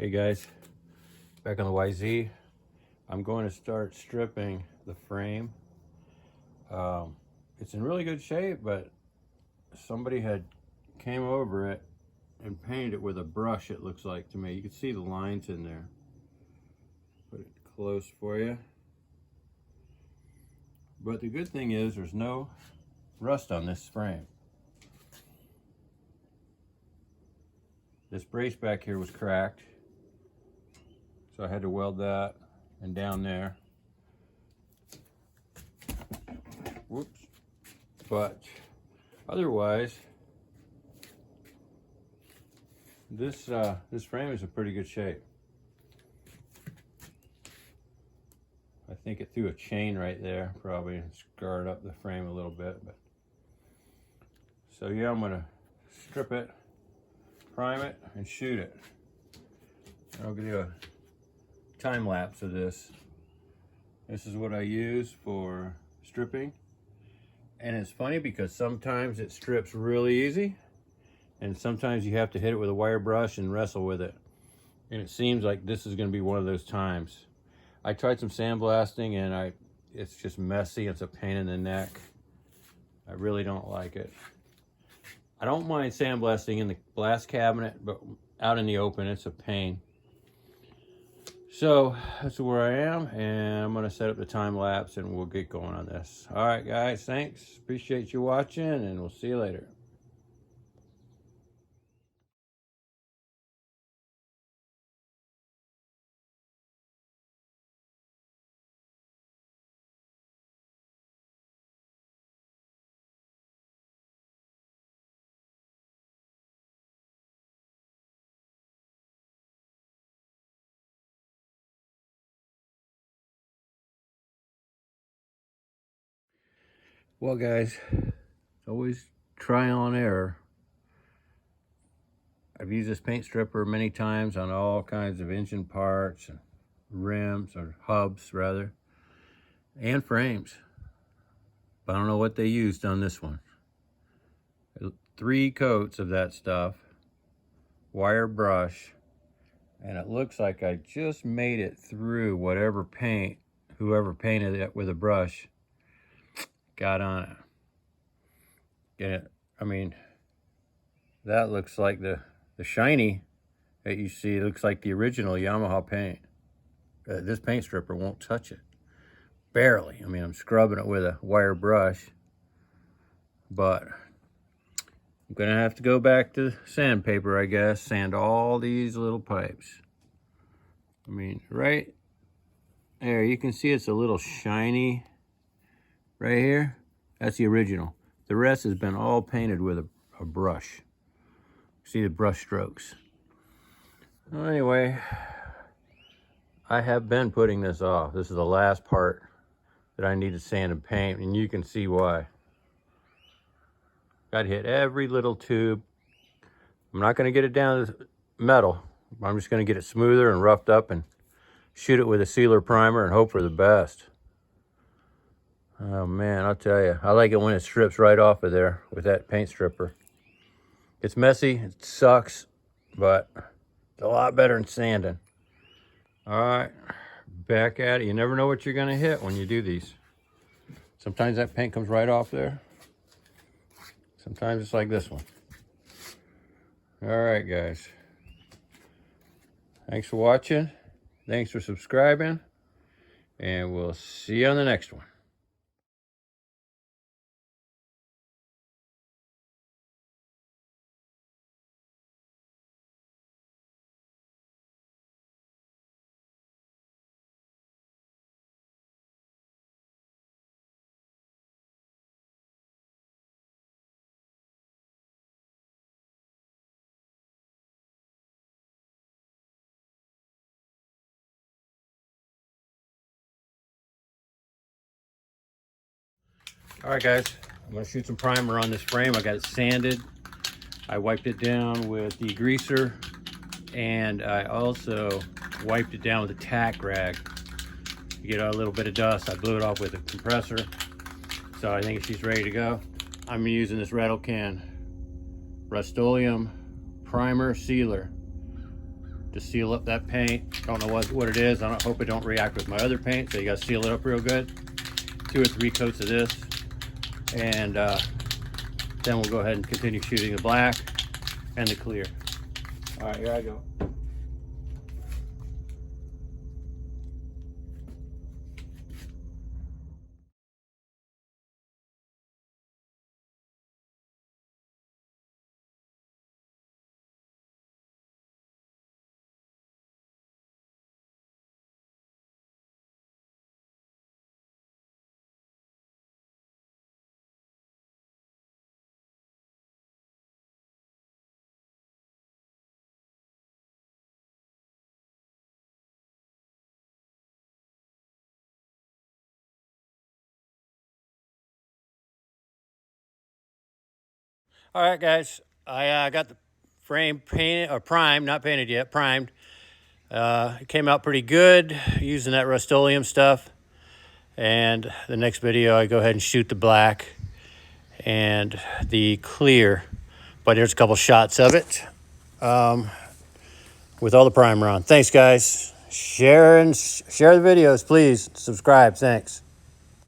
Hey guys, back on the YZ. I'm going to start stripping the frame. It's in really good shape, but somebody had came over it and painted it with a brush, it looks like to me. You can see the lines in there. Put it close for you. But the good thing is there's no rust on this frame. This brace back here was cracked, so I had to weld that, and down there. Whoops. But otherwise, this frame is in pretty good shape. I think it threw a chain right there, probably, and scarred up the frame a little bit. But so yeah, I'm gonna strip it, prime it, and shoot it. I'll give you a time lapse of this. This is what I use for stripping. And it's funny because sometimes it strips really easy, and sometimes you have to hit it with a wire brush and wrestle with it. And it seems like this is going to be one of those times. I tried some sandblasting and it's just messy. It's a pain in the neck. I really don't like it. I don't mind sandblasting in the blast cabinet, but out in the open, it's a pain. So that's where I am, and I'm gonna set up the time lapse and we'll get going on this. All right, guys, thanks. Appreciate you watching, and we'll see you later. Well, guys, always trial and error. I've used this paint stripper many times on all kinds of engine parts and rims, or hubs rather, and frames. But I don't know what they used on this one. 3 coats of that stuff, wire brush, and it looks like I just made it through whatever paint whoever painted it with a brush got on it. Get it? I mean, that looks like the shiny that you see looks like the original Yamaha paint. This paint stripper won't touch it. Barely. I mean, I'm scrubbing it with a wire brush, but I'm gonna have to go back to sandpaper, I guess, sand all these little pipes. I mean, right there, you can see it's a little shiny right here. That's the original. The rest has been all painted with a brush. See the brush strokes. Well, anyway, I have been putting this off. This is the last part that I need to sand and paint, and you can see why. Got to hit every little tube. I'm not going to get it down to metal. I'm just going to get it smoother and roughed up and shoot it with a sealer primer and hope for the best. Oh man, I'll tell you, I like it when it strips right off of there with that paint stripper. It's messy, it sucks, but it's a lot better than sanding. All right, back at it. You never know what you're gonna hit when you do these. Sometimes that paint comes right off there. Sometimes it's like this one. All right, guys. Thanks for watching. Thanks for subscribing. And we'll see you on the next one. All right, guys, I'm gonna shoot some primer on this frame. I got it sanded. I wiped it down with degreaser, and I also wiped it down with a tack rag to get a little bit of dust. I blew it off with a compressor, so I think she's ready to go. I'm using this rattle can Rust-Oleum primer sealer. to seal up that paint. Don't know what it is. I hope it don't react with my other paint, so you gotta seal it up real good. 2 or 3 coats of this, and then we'll go ahead and continue shooting the black and the clear. All right, here I go. All right, guys, I got the frame painted, or primed, not painted yet, primed. It came out pretty good using that Rust-Oleum stuff. And the next video, I go ahead and shoot the black and the clear. But here's a couple shots of it with all the primer on. Thanks, guys. Share the videos, please. Subscribe. Thanks.